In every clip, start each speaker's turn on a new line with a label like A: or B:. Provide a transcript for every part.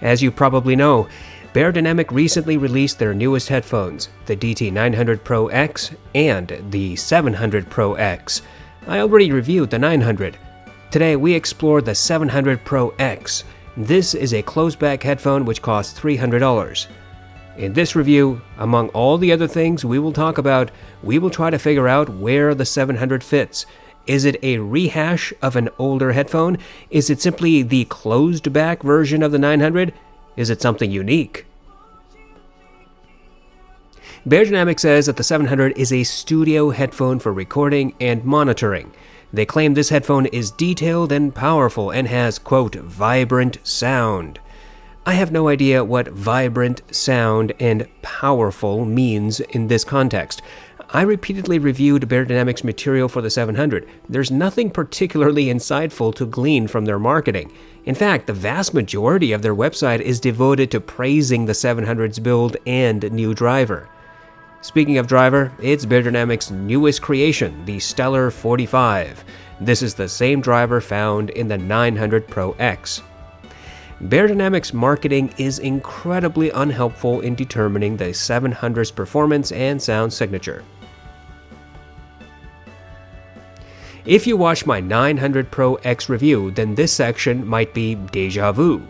A: As you probably know, Beyerdynamic recently released their newest headphones, the DT900 Pro X and the 700 Pro X. I already reviewed the 900. Today we explore the 700 Pro X. This is a closed-back headphone which costs $300. In this review, among all the other things we will talk about, we will try to figure out where the 700 fits. Is it a rehash of an older headphone? Is it simply the closed-back version of the 900? Is it something unique? Beyerdynamic says that the 700 is a studio headphone for recording and monitoring. They claim this headphone is detailed and powerful and has, quote, vibrant sound. I have no idea what vibrant sound and powerful means in this context. I repeatedly reviewed Beyerdynamic's material for the 700. There's nothing particularly insightful to glean from their marketing. In fact, the vast majority of their website is devoted to praising the 700's build and new driver. Speaking of driver, it's Beyerdynamic's newest creation, the Stellar 45. This is the same driver found in the 900 Pro X. Beyerdynamic's marketing is incredibly unhelpful in determining the 700's performance and sound signature. If you watch my 900 Pro X review, then this section might be déjà vu.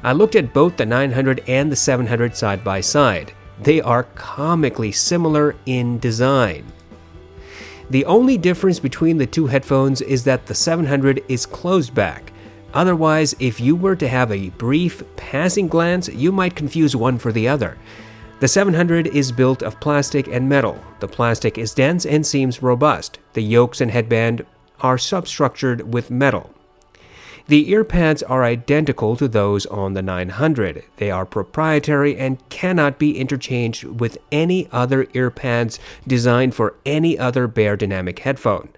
A: I looked at both the 900 and the 700 side by side. They are comically similar in design. The only difference between the two headphones is that the 700 is closed back. Otherwise, if you were to have a brief, passing glance, you might confuse one for the other. The 700 is built of plastic and metal. The plastic is dense and seems robust. The yokes and headband are substructured with metal. The earpads are identical to those on the 900. They are proprietary and cannot be interchanged with any other earpads designed for any other Beyerdynamic headphone.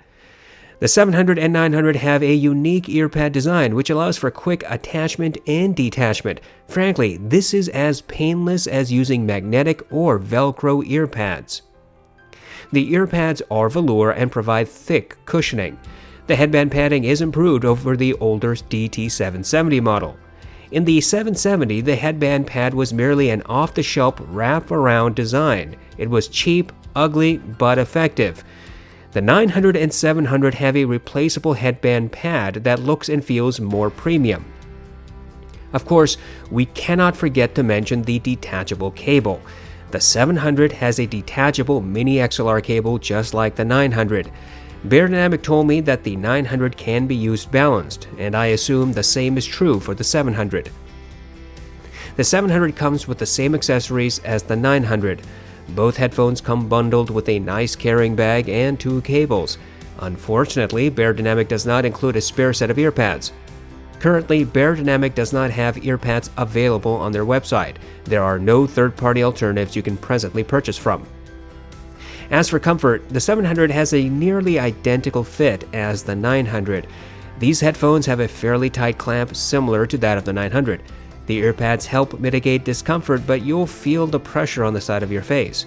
A: The 700 and 900 have a unique earpad design which allows for quick attachment and detachment. Frankly, this is as painless as using magnetic or Velcro earpads. The earpads are velour and provide thick cushioning. The headband padding is improved over the older DT770 model. In the 770, the headband pad was merely an off-the-shelf wrap-around design. It was cheap, ugly, but effective. The 900 and 700 have a replaceable headband pad that looks and feels more premium. Of course, we cannot forget to mention the detachable cable. The 700 has a detachable mini XLR cable just like the 900. Beyerdynamic told me that the 900 can be used balanced, and I assume the same is true for the 700. The 700 comes with the same accessories as the 900. Both headphones come bundled with a nice carrying bag and two cables. Unfortunately, Beyerdynamic does not include a spare set of earpads. Currently, Beyerdynamic does not have earpads available on their website. There are no third-party alternatives you can presently purchase from. As for comfort, the 700 has a nearly identical fit as the 900. These headphones have a fairly tight clamp similar to that of the 900. The earpads help mitigate discomfort, but you'll feel the pressure on the side of your face.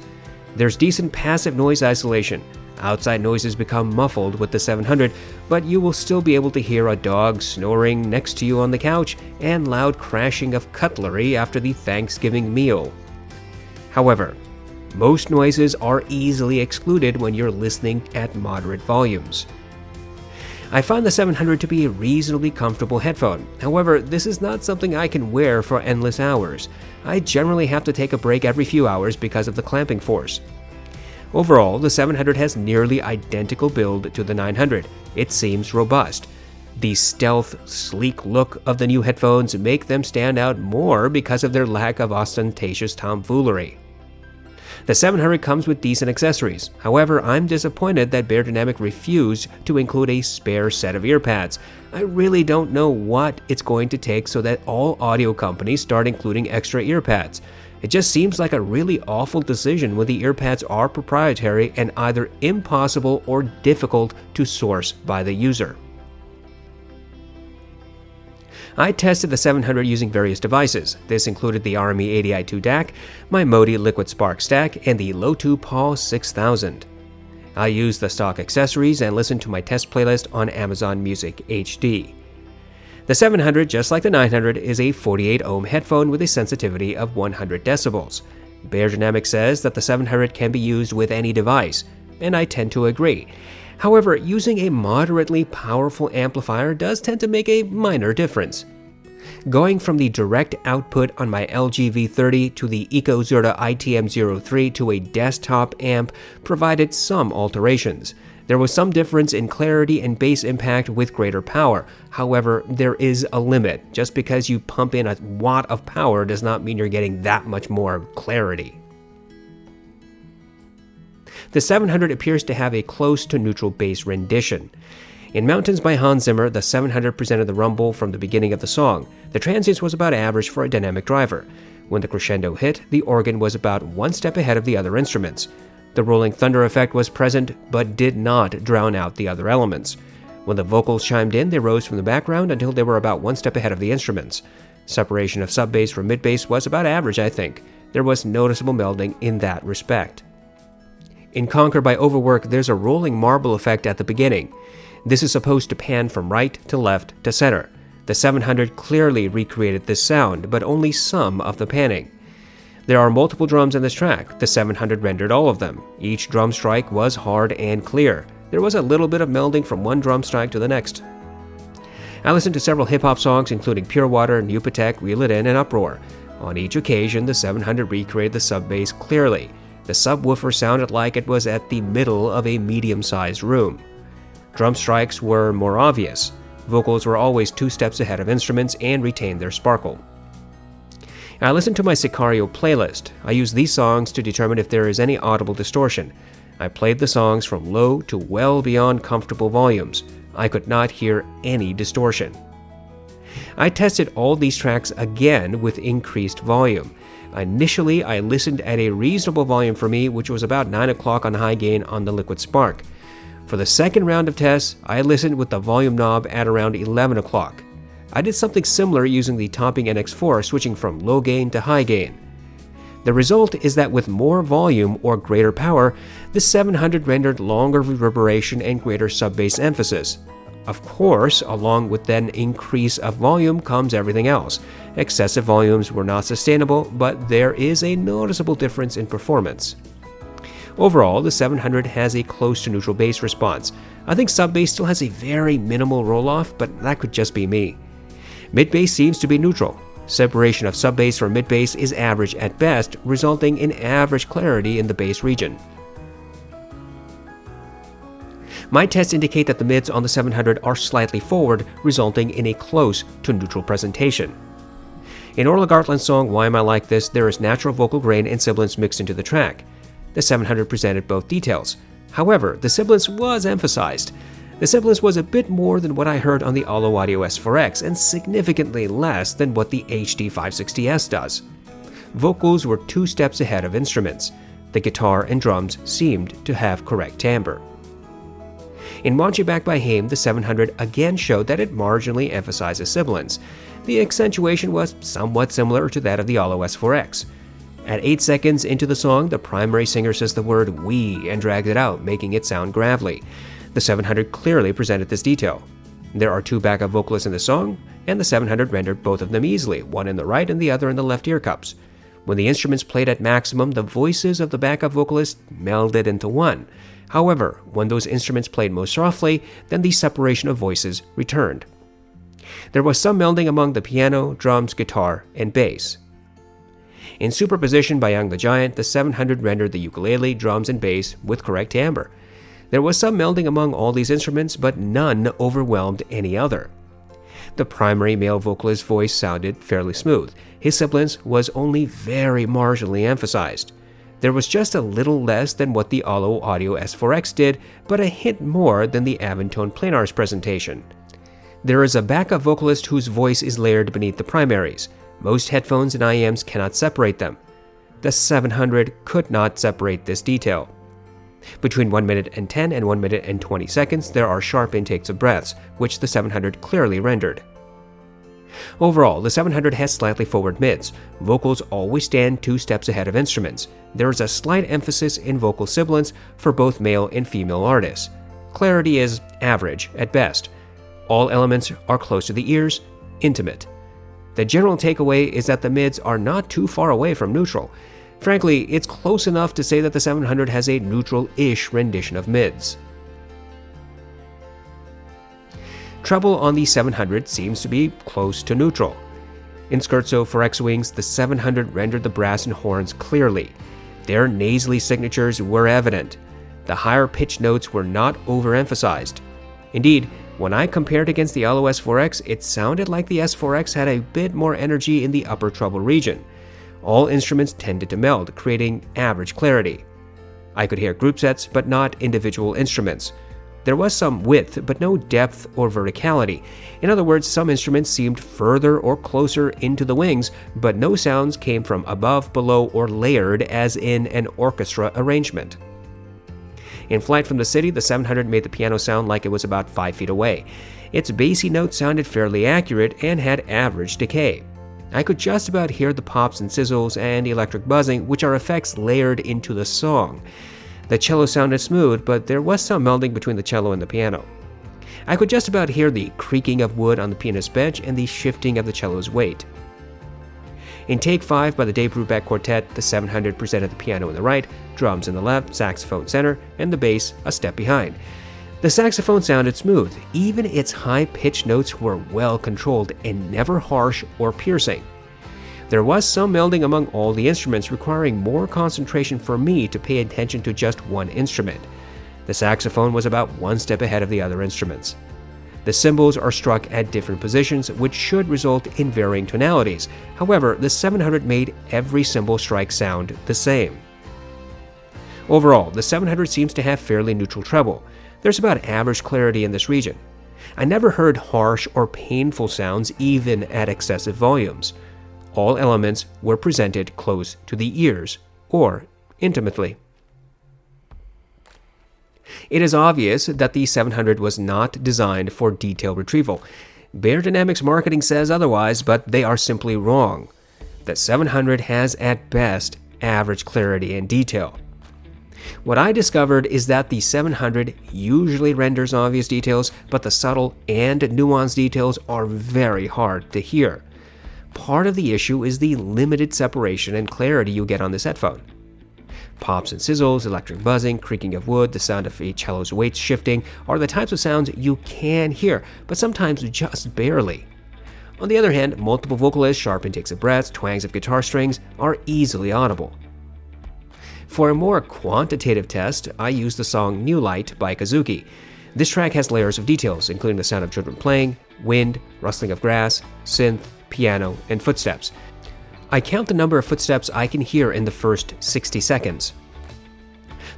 A: There's decent passive noise isolation. Outside noises become muffled with the 700, but you will still be able to hear a dog snoring next to you on the couch and loud crashing of cutlery after the Thanksgiving meal. However, most noises are easily excluded when you're listening at moderate volumes. I find the 700 to be a reasonably comfortable headphone. However, this is not something I can wear for endless hours. I generally have to take a break every few hours because of the clamping force. Overall, the 700 has nearly identical build to the 900. It seems robust. The stealth, sleek look of the new headphones make them stand out more because of their lack of ostentatious tomfoolery. The 700 comes with decent accessories. However, I'm disappointed that Beyerdynamic refused to include a spare set of earpads. I really don't know what it's going to take so that all audio companies start including extra earpads. It just seems like a really awful decision when the earpads are proprietary and either impossible or difficult to source by the user. I tested the 700 using various devices. This included the RME 80i2 DAC, my Modi Liquid Spark stack, and the Lotu Paw 6000. I used the stock accessories and listened to my test playlist on Amazon Music HD. The 700, just like the 900, is a 48 ohm headphone with a sensitivity of 100 decibels. Beyerdynamic says that the 700 can be used with any device, and I tend to agree. However, using a moderately powerful amplifier does tend to make a minor difference. Going from the direct output on my LG V30 to the EcoZerta ITM03 to a desktop amp provided some alterations. There was some difference in clarity and bass impact with greater power. However, there is a limit. Just because you pump in a watt of power does not mean you're getting that much more clarity. The 700 appears to have a close to neutral bass rendition. In Mountains by Hans Zimmer, the 700 presented the rumble from the beginning of the song. The transients was about average for a dynamic driver. When the crescendo hit, the organ was about one step ahead of the other instruments. The rolling thunder effect was present, but did not drown out the other elements. When the vocals chimed in, they rose from the background until they were about one step ahead of the instruments. Separation of sub-bass from mid-bass was about average, I think. There was noticeable melding in that respect. In Conquer by Overwork, there's a rolling marble effect at the beginning. This is supposed to pan from right to left to center. The 700 clearly recreated this sound, but only some of the panning. There are multiple drums in this track. The 700 rendered all of them. Each drum strike was hard and clear. There was a little bit of melding from one drum strike to the next. I listened to several hip-hop songs including Pure Water, Nupatek, Reel It In, and Uproar. On each occasion, the 700 recreated the sub-bass clearly. The subwoofer sounded like it was at the middle of a medium-sized room. Drum strikes were more obvious. Vocals were always two steps ahead of instruments and retained their sparkle. I listened to my Sicario playlist. I use these songs to determine if there is any audible distortion. I played the songs from low to well beyond comfortable volumes. I could not hear any distortion. I tested all these tracks again with increased volume. Initially, I listened at a reasonable volume for me, which was about 9 o'clock on high gain on the Liquid Spark. For the second round of tests, I listened with the volume knob at around 11 o'clock. I did something similar using the Topping NX4, switching from low gain to high gain. The result is that with more volume or greater power, the 700 rendered longer reverberation and greater sub-bass emphasis. Of course, along with that increase of volume comes everything else. Excessive volumes were not sustainable, but there is a noticeable difference in performance. Overall, the 700 has a close to neutral bass response. I think sub-bass still has a very minimal roll-off, but that could just be me. Mid-bass seems to be neutral. Separation of sub-bass from mid-bass is average at best, resulting in average clarity in the bass region. My tests indicate that the mids on the 700 are slightly forward, resulting in a close to neutral presentation. In Orla Gartland's song Why Am I Like This, there is natural vocal grain and sibilance mixed into the track. The 700 presented both details. However, the sibilance was emphasized. The sibilance was a bit more than what I heard on the audeze S4X and significantly less than what the HD 560S does. Vocals were two steps ahead of instruments. The guitar and drums seemed to have correct timbre. In Want You Back by Haim, the 700 again showed that it marginally emphasizes sibilance. The accentuation was somewhat similar to that of the audeze S4X. At 8 seconds into the song, the primary singer says the word "we" and drags it out, making it sound gravelly. The 700 clearly presented this detail. There are two backup vocalists in the song, and the 700 rendered both of them easily, one in the right and the other in the left ear cups. When the instruments played at maximum, the voices of the backup vocalists melded into one. However, when those instruments played most softly, then the separation of voices returned. There was some melding among the piano, drums, guitar, and bass. In Superposition by Young the Giant, the 700 rendered the ukulele, drums, and bass with correct timbre. There was some melding among all these instruments, but none overwhelmed any other. The primary male vocalist's voice sounded fairly smooth. His sibilance was only very marginally emphasized. There was just a little less than what the audeze S4X did, but a hint more than the Aventone Planar's presentation. There is a backup vocalist whose voice is layered beneath the primaries. Most headphones and IEMs cannot separate them. The 700 could not separate this detail. Between 1 minute and 10 and 1 minute and 20 seconds, there are sharp intakes of breaths, which the 700 clearly rendered. Overall, the 700 has slightly forward mids. Vocals always stand 2 steps ahead of instruments. There is a slight emphasis in vocal sibilance for both male and female artists. Clarity is average at best. All elements are close to the ears, intimate. The general takeaway is that the mids are not too far away from neutral. Frankly, it's close enough to say that the 700 has a neutral-ish rendition of mids. Treble on the 700 seems to be close to neutral. In scherzo for X-Wings, the 700 rendered the brass and horns clearly. Their nasally signatures were evident. The higher pitch notes were not overemphasized. Indeed, when I compared against the Allo S4X, it sounded like the S4X had a bit more energy in the upper treble region. All instruments tended to meld, creating average clarity. I could hear group sets, but not individual instruments. There was some width, but no depth or verticality. In other words, some instruments seemed further or closer into the wings, but no sounds came from above, below, or layered as in an orchestra arrangement. In Flight from the City, the 700 made the piano sound like it was about 5 feet away. Its bassy notes sounded fairly accurate and had average decay. I could just about hear the pops and sizzles and electric buzzing, which are effects layered into the song. The cello sounded smooth, but there was some melding between the cello and the piano. I could just about hear the creaking of wood on the pianist's bench and the shifting of the cello's weight. In Take 5 by the Dave Brubeck Quartet, the 700 presented the piano in the right, drums in the left, saxophone center, and the bass a step behind. The saxophone sounded smooth. Even its high-pitched notes were well controlled and never harsh or piercing. There was some melding among all the instruments, requiring more concentration for me to pay attention to just one instrument. The saxophone was about one step ahead of the other instruments. The cymbals are struck at different positions, which should result in varying tonalities. However, the 700 made every cymbal strike sound the same. Overall, the 700 seems to have fairly neutral treble. There's about average clarity in this region. I never heard harsh or painful sounds even at excessive volumes. All elements were presented close to the ears, or intimately. It is obvious that the 700 was not designed for detail retrieval. Beyerdynamic's marketing says otherwise, but they are simply wrong. The 700 has at best average clarity and detail. What I discovered is that the 700 usually renders obvious details, but the subtle and nuanced details are very hard to hear. Part of the issue is the limited separation and clarity you get on this headphone. Pops and sizzles, electric buzzing, creaking of wood, the sound of a cello's weight shifting are the types of sounds you can hear, but sometimes just barely. On the other hand, multiple vocalists, sharp intakes of breaths, twangs of guitar strings are easily audible. For a more quantitative test, I used the song New Light by Kazuki. This track has layers of details, including the sound of children playing, wind, rustling of grass, synth, piano, and footsteps. I count the number of footsteps I can hear in the first 60 seconds.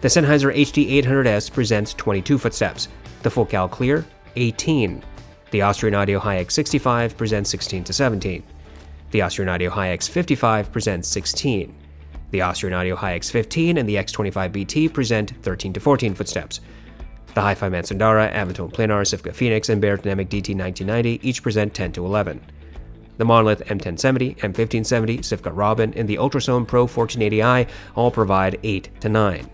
A: The Sennheiser HD800S presents 22 footsteps, the Full Cal Clear, 18. The Austrian Audio Hi-X65 presents 16 to 17. The Austrian Audio Hi-X55 presents 16. The Austrian Audio Hi-X15 and the X25BT present 13 to 14 footsteps. The Hi-Fi Mansandara, Avantone Planar, Sifka Phoenix, and Beyerdynamic DT1990 each present 10 to 11. The Monolith M1070, M1570, Sifka Robin, and the Ultrasone Pro 1480i all provide 8 to 9.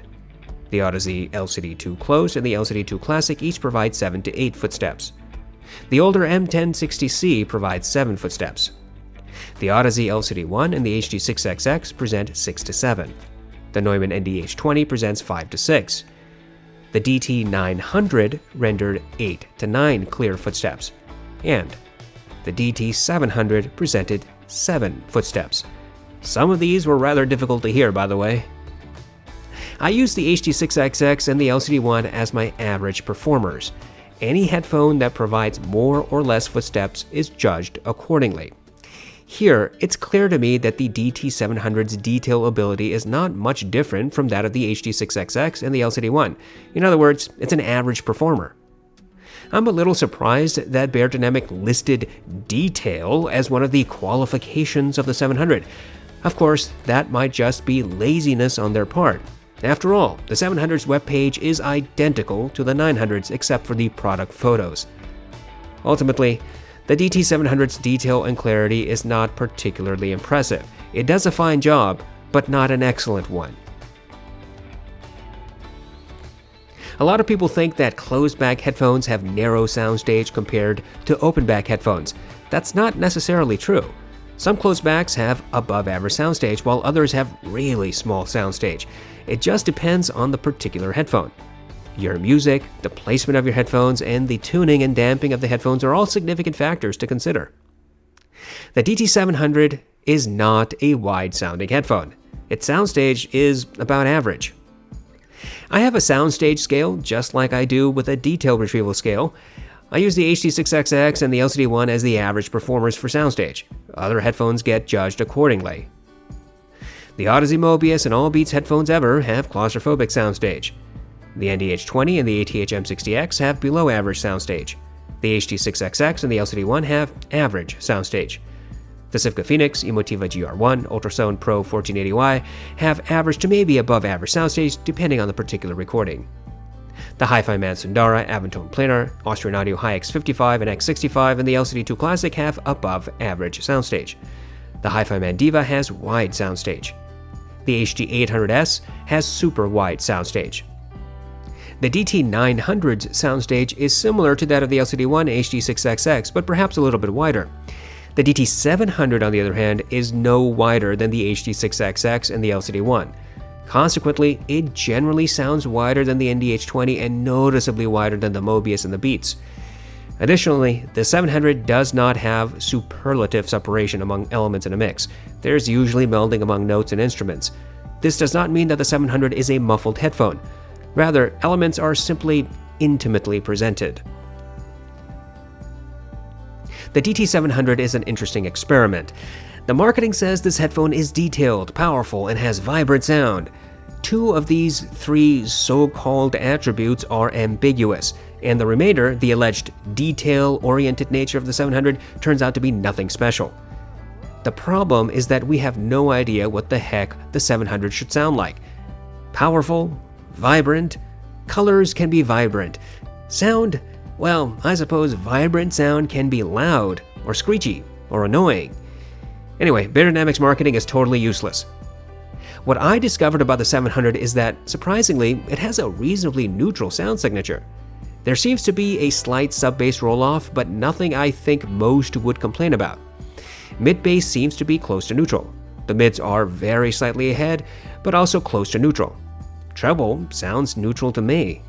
A: The audeze LCD2 Closed and the LCD2 Classic each provide 7 to 8 footsteps. The older M1060C provides 7 footsteps. The audeze LCD1 and the HD6XX present 6 to 7. The Neumann NDH20 presents 5 to 6. The DT900 rendered 8 to 9 clear footsteps. And the DT700 presented 7 footsteps. Some of these were rather difficult to hear, by the way. I used the HD6XX and the LCD1 as my average performers. Any headphone that provides more or less footsteps is judged accordingly. Here, it's clear to me that the DT700's detail ability is not much different from that of the HD6XX and the LCD1. In other words, it's an average performer. I'm a little surprised that Beyerdynamic listed detail as one of the qualifications of the 700. Of course, that might just be laziness on their part. After all, the 700's webpage is identical to the 900's except for the product photos. Ultimately, the DT700's detail and clarity is not particularly impressive. It does a fine job, but not an excellent one. A lot of people think that closed-back headphones have narrow soundstage compared to open-back headphones. That's not necessarily true. Some closed-backs have above-average soundstage, while others have really small soundstage. It just depends on the particular headphone. Your music, the placement of your headphones, and the tuning and damping of the headphones are all significant factors to consider. The DT700 is not a wide-sounding headphone. Its soundstage is about average. I have a soundstage scale, just like I do with a detail retrieval scale. I use the HD6XX and the LCD1 as the average performers for soundstage. Other headphones get judged accordingly. The audeze Mobius and all Beats headphones ever have claustrophobic soundstage. The NDH20 and the ATH M60X have below average soundstage. The HD6XX and the LCD1 have average soundstage. The Sivka Phoenix, Emotiva GR1, Ultrasound Pro 1480Y have average to maybe above average soundstage depending on the particular recording. The Hi-Fi Man Sundara, Avantone Planar, Austrian Audio Hi-X55 and X65 and the LCD2 Classic have above average soundstage. The Hi-Fi Man Diva has wide soundstage. The HD800S has super wide soundstage. The DT900's soundstage is similar to that of the LCD1 HD6XX, but perhaps a little bit wider. The DT700, on the other hand, is no wider than the HD6XX and the LCD1. Consequently, it generally sounds wider than the NDH20 and noticeably wider than the Mobius and the Beats. Additionally, the 700 does not have superlative separation among elements in a mix. There's usually melding among notes and instruments. This does not mean that the 700 is a muffled headphone. Rather, elements are simply intimately presented. The DT700 is an interesting experiment. The marketing says this headphone is detailed, powerful, and has vibrant sound. Two of these three so-called attributes are ambiguous, and the remainder, the alleged detail-oriented nature of the 700, turns out to be nothing special. The problem is that we have no idea what the heck the 700 should sound like. Powerful? Vibrant? Colors can be vibrant. Sound? Well, I suppose vibrant sound can be loud, or screechy, or annoying. Anyway, Beyerdynamic's marketing is totally useless. What I discovered about the 700 is that, surprisingly, it has a reasonably neutral sound signature. There seems to be a slight sub-bass roll-off, but nothing I think most would complain about. Mid-bass seems to be close to neutral. The mids are very slightly ahead, but also close to neutral. Treble sounds neutral to me.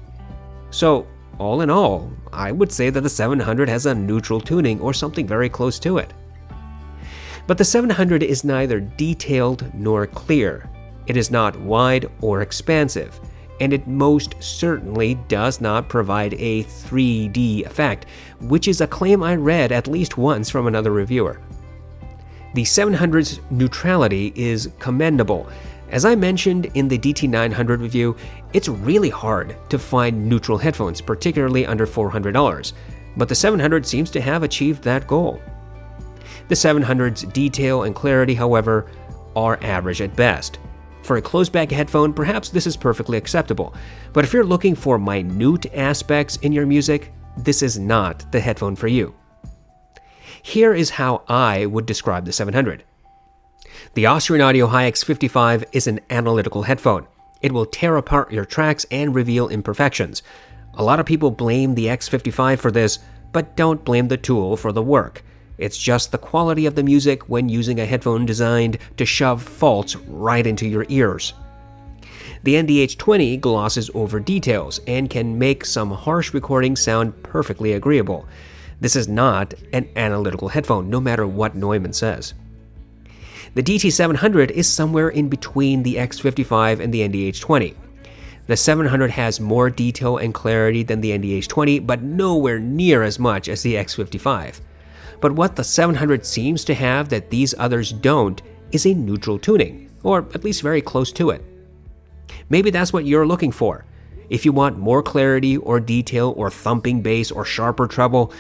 A: So, all in all, I would say that the 700 has a neutral tuning or something very close to it. But the 700 is neither detailed nor clear. It is not wide or expansive, and it most certainly does not provide a 3D effect, which is a claim I read at least once from another reviewer. The 700's neutrality is commendable. As I mentioned in the DT900 review, it's really hard to find neutral headphones, particularly under $400, but the 700 seems to have achieved that goal. The 700's detail and clarity, however, are average at best. For a closed-back headphone, perhaps this is perfectly acceptable, but if you're looking for minute aspects in your music, this is not the headphone for you. Here is how I would describe the 700. The Austrian Audio Hi-X55 is an analytical headphone. It will tear apart your tracks and reveal imperfections. A lot of people blame the X55 for this, but don't blame the tool for the work. It's just the quality of the music when using a headphone designed to shove faults right into your ears. The NDH20 glosses over details and can make some harsh recordings sound perfectly agreeable. This is not an analytical headphone, no matter what Neumann says. The DT700 is somewhere in between the X55 and the NDH20. The 700 has more detail and clarity than the NDH20, but nowhere near as much as the X55. But what the 700 seems to have that these others don't is a neutral tuning, or at least very close to it. Maybe that's what you're looking for. If you want more clarity or detail or thumping bass or sharper treble,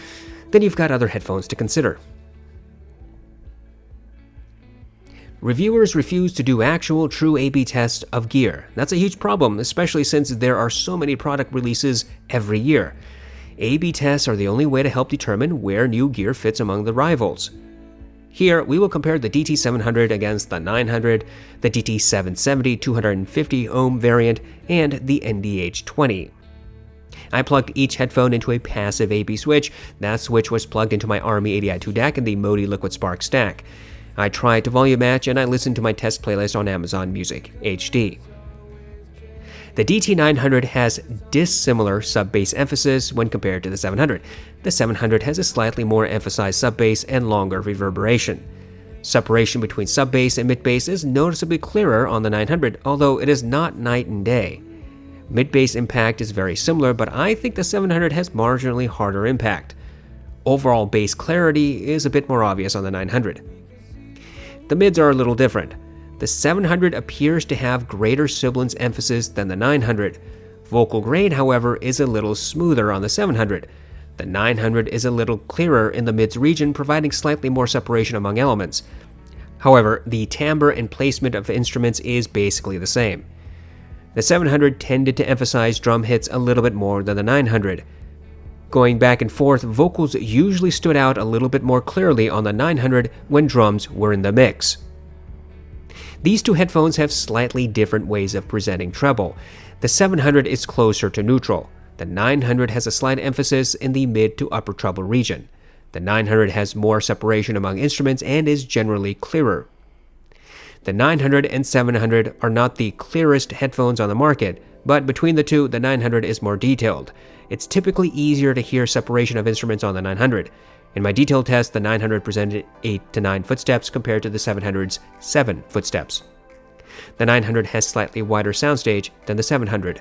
A: then you've got other headphones to consider. Reviewers refuse to do actual true A/B tests of gear. That's a huge problem, especially since there are so many product releases every year. A/B tests are the only way to help determine where new gear fits among the rivals. Here, we will compare the DT700 against the 900, the DT770 250 ohm variant, and the NDH20. I plugged each headphone into a passive AB switch. That switch was plugged into my Army ADI2 DAC in the Modi Liquid Spark stack. I tried to volume match and I listened to my test playlist on Amazon Music HD. The DT900 has dissimilar sub-bass emphasis when compared to the 700. The 700 has a slightly more emphasized sub-bass and longer reverberation. Separation between sub-bass and mid-bass is noticeably clearer on the 900, although it is not night and day. Mid-bass impact is very similar, but I think the 700 has marginally harder impact. Overall bass clarity is a bit more obvious on the 900. The mids are a little different. The 700 appears to have greater sibilance emphasis than the 900. Vocal grain, however, is a little smoother on the 700. The 900 is a little clearer in the mids region, providing slightly more separation among elements. However, the timbre and placement of instruments is basically the same. The 700 tended to emphasize drum hits a little bit more than the 900. Going back and forth, vocals usually stood out a little bit more clearly on the 900 when drums were in the mix. These two headphones have slightly different ways of presenting treble. The 700 is closer to neutral. The 900 has a slight emphasis in the mid to upper treble region. The 900 has more separation among instruments and is generally clearer. The 900 and 700 are not the clearest headphones on the market, but between the two, the 900 is more detailed. It's typically easier to hear separation of instruments on the 900. In my detailed test, the 900 presented 8 to 9 footsteps compared to the 700's 7 footsteps. The 900 has slightly wider soundstage than the 700.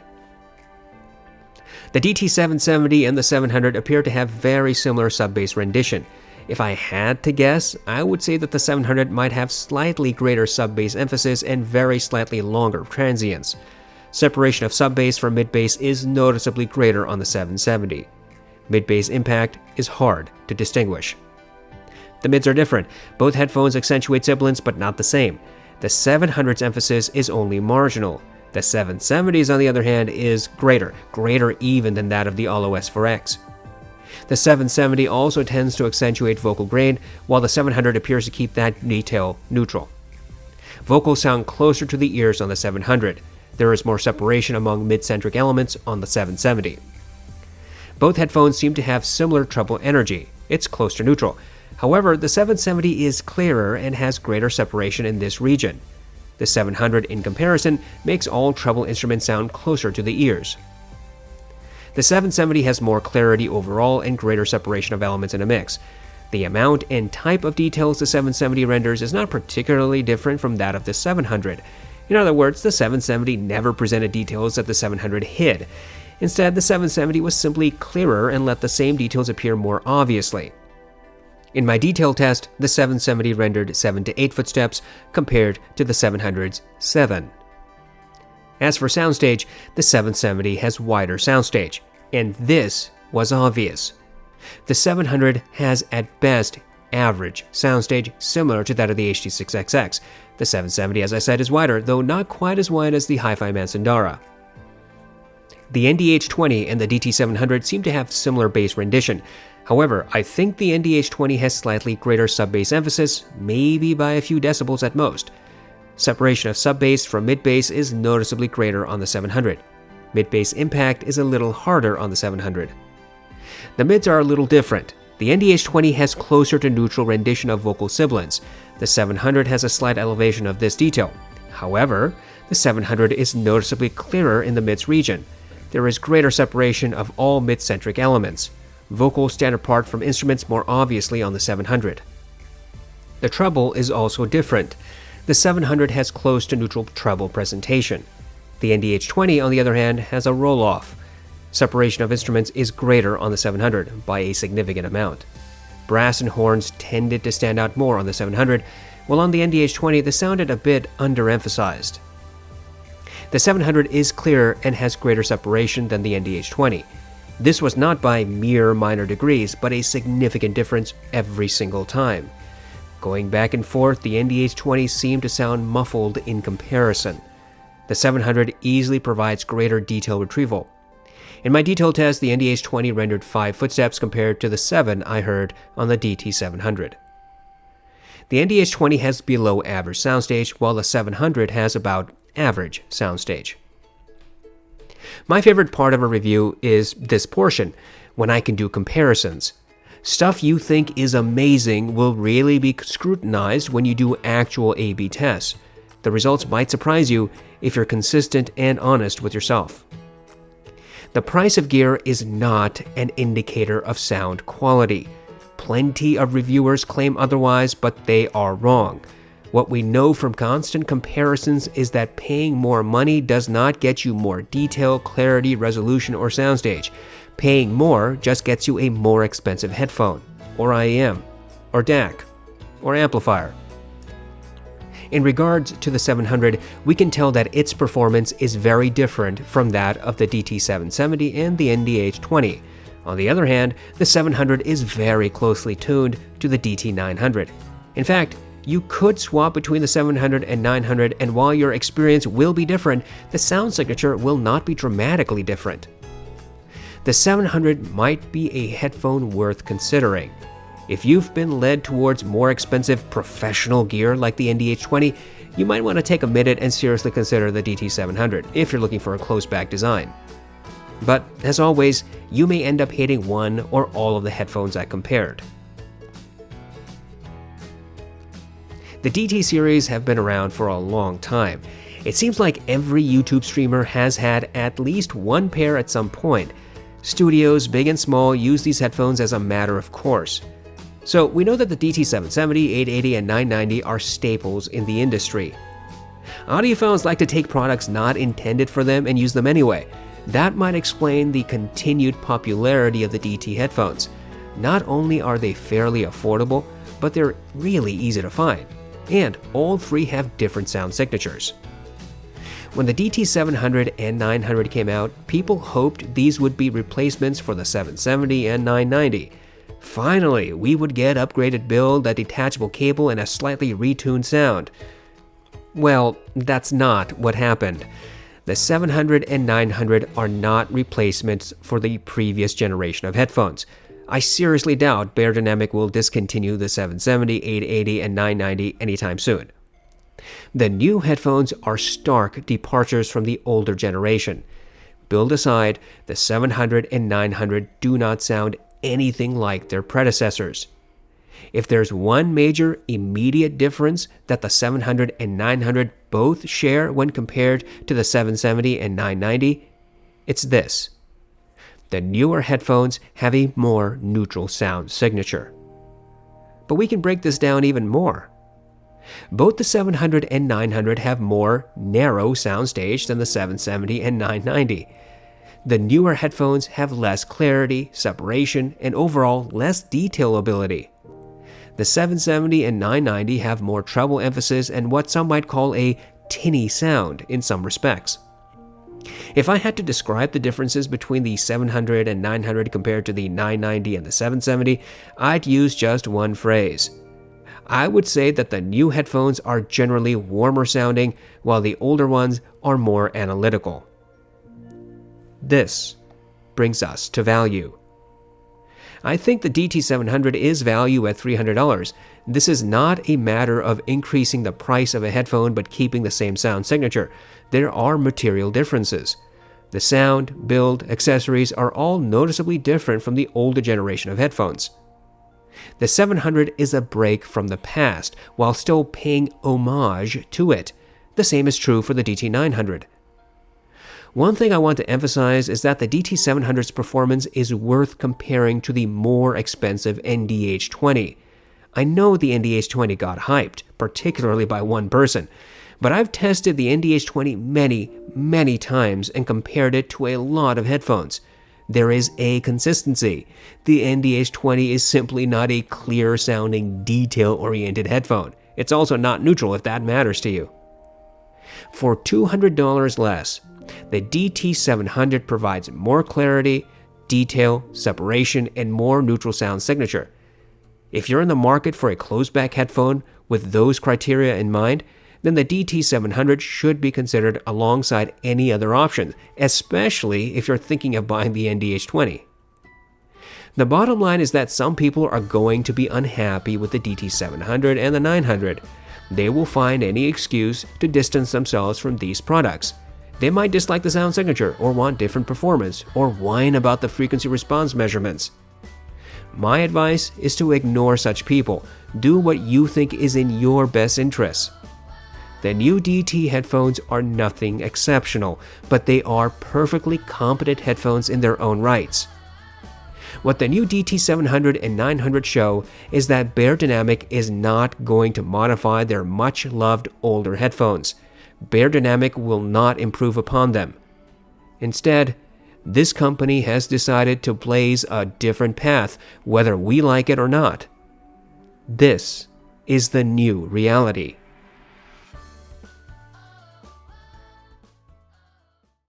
A: The DT770 and the 700 appear to have very similar sub-bass rendition. If I had to guess, I would say that the 700 might have slightly greater sub-bass emphasis and very slightly longer transients. Separation of sub-bass from mid-bass is noticeably greater on the 770. Mid-bass impact is hard to distinguish. The mids are different. Both headphones accentuate sibilance, but not the same. The 700's emphasis is only marginal. The 770's, on the other hand, is greater even than that of the oriolus 4X. The 770 also tends to accentuate vocal grain, while the 700 appears to keep that detail neutral. Vocals sound closer to the ears on the 700. There is more separation among mid-centric elements on the 770. Both headphones seem to have similar treble energy. It's close to neutral. However, the 770 is clearer and has greater separation in this region. The 700, in comparison, makes all treble instruments sound closer to the ears. The 770 has more clarity overall and greater separation of elements in a mix. The amount and type of details the 770 renders is not particularly different from that of the 700. In other words, the 770 never presented details that the 700 hid. Instead, the 770 was simply clearer and let the same details appear more obviously. In my detail test, the 770 rendered 7 to 8 footsteps compared to the 700's 7. As for soundstage, the 770 has wider soundstage, and this was obvious. The 700 has at best average soundstage similar to that of the HD6XX. The 770, as I said, is wider, though not quite as wide as the hifi Mansandara. The NDH20 and the DT700 seem to have similar bass rendition. However, I think the NDH20 has slightly greater sub-bass emphasis, maybe by a few decibels at most. Separation of sub-bass from mid-bass is noticeably greater on the 700. Mid-bass impact is a little harder on the 700. The mids are a little different. The NDH20 has closer to neutral rendition of vocal sibilance. The 700 has a slight elevation of this detail. However, the 700 is noticeably clearer in the mids region. There is greater separation of all mid-centric elements. Vocals stand apart from instruments more obviously on the 700. The treble is also different. The 700 has close to neutral treble presentation. The NDH20, on the other hand, has a roll-off. Separation of instruments is greater on the 700 by a significant amount. Brass and horns tended to stand out more on the 700, while on the NDH20 they sounded a bit underemphasized. The 700 is clearer and has greater separation than the NDH20. This was not by mere minor degrees, but a significant difference every single time. Going back and forth, the NDH20 seemed to sound muffled in comparison. The 700 easily provides greater detail retrieval. In my detail test, the NDH20 rendered 5 footsteps compared to the 7 I heard on the DT700. The NDH20 has below average soundstage, while the 700 has about average soundstage. My favorite part of a review is this portion, when I can do comparisons. Stuff you think is amazing will really be scrutinized when you do actual A/B tests. The results might surprise you if you're consistent and honest with yourself. The price of gear is not an indicator of sound quality. Plenty of reviewers claim otherwise, but they are wrong. What we know from constant comparisons is that paying more money does not get you more detail, clarity, resolution, or soundstage. Paying more just gets you a more expensive headphone, or IEM, or DAC, or amplifier. In regards to the 700, we can tell that its performance is very different from that of the DT770 and the NDH20. On the other hand, the 700 is very closely tuned to the DT900. In fact, you could swap between the 700 and 900, and while your experience will be different, the sound signature will not be dramatically different. The 700 might be a headphone worth considering. If you've been led towards more expensive professional gear like the NDH20, you might want to take a minute and seriously consider the DT700 if you're looking for a close-back design. But, as always, you may end up hating one or all of the headphones I compared. The DT series have been around for a long time. It seems like every YouTube streamer has had at least one pair at some point. Studios, big and small, use these headphones as a matter of course. So we know that the DT770, 880, and 990 are staples in the industry. Audiophiles like to take products not intended for them and use them anyway. That might explain the continued popularity of the DT headphones. Not only are they fairly affordable, but they're really easy to find. And all three have different sound signatures. When the DT700 and 900 came out, people hoped these would be replacements for the 770 and 990. Finally, we would get upgraded build, a detachable cable, and a slightly retuned sound. Well, that's not what happened. The 700 and 900 are not replacements for the previous generation of headphones. I seriously doubt Beyerdynamic will discontinue the 770, 880, and 990 anytime soon. The new headphones are stark departures from the older generation. Build aside, the 700 and 900 do not sound anything like their predecessors. If there's one major immediate difference that the 700 and 900 both share when compared to the 770 and 990, it's this. The newer headphones have a more neutral sound signature. But we can break this down even more. Both the 700 and 900 have more narrow soundstage than the 770 and 990. The newer headphones have less clarity, separation, and overall less detail ability. The 770 and 990 have more treble emphasis and what some might call a tinny sound in some respects. If I had to describe the differences between the 700 and 900 compared to the 990 and the 770, I'd use just one phrase. I would say that the new headphones are generally warmer sounding, while the older ones are more analytical. This brings us to value. I think the DT700 is value at $300. This is not a matter of increasing the price of a headphone but keeping the same sound signature. There are material differences. The sound, build, accessories are all noticeably different from the older generation of headphones. The 700 is a break from the past while still paying homage to it. The same is true for the DT900. One thing I want to emphasize is that the DT700's performance is worth comparing to the more expensive NDH20. I know the NDH20 got hyped, particularly by one person, but I've tested the NDH20 many times and compared it to a lot of headphones. There is a consistency. The NDH20 is simply not a clear-sounding, detail-oriented headphone. It's also not neutral if that matters to you. For $200 less, the DT700 provides more clarity, detail, separation, and more neutral sound signature. If you're in the market for a closed-back headphone with those criteria in mind, then the DT700 should be considered alongside any other option, especially if you're thinking of buying the NDH20. The bottom line is that some people are going to be unhappy with the DT700 and the 900. They will find any excuse to distance themselves from these products. They might dislike the sound signature, or want different performance, or whine about the frequency response measurements. My advice is to ignore such people. Do what you think is in your best interests. The new DT headphones are nothing exceptional, but they are perfectly competent headphones in their own rights. What the new DT700 and 900 show is that Beyerdynamic is not going to modify their much-loved older headphones. Beyerdynamic will not improve upon them. Instead, this company has decided to blaze a different path, whether we like it or not. This is the new reality.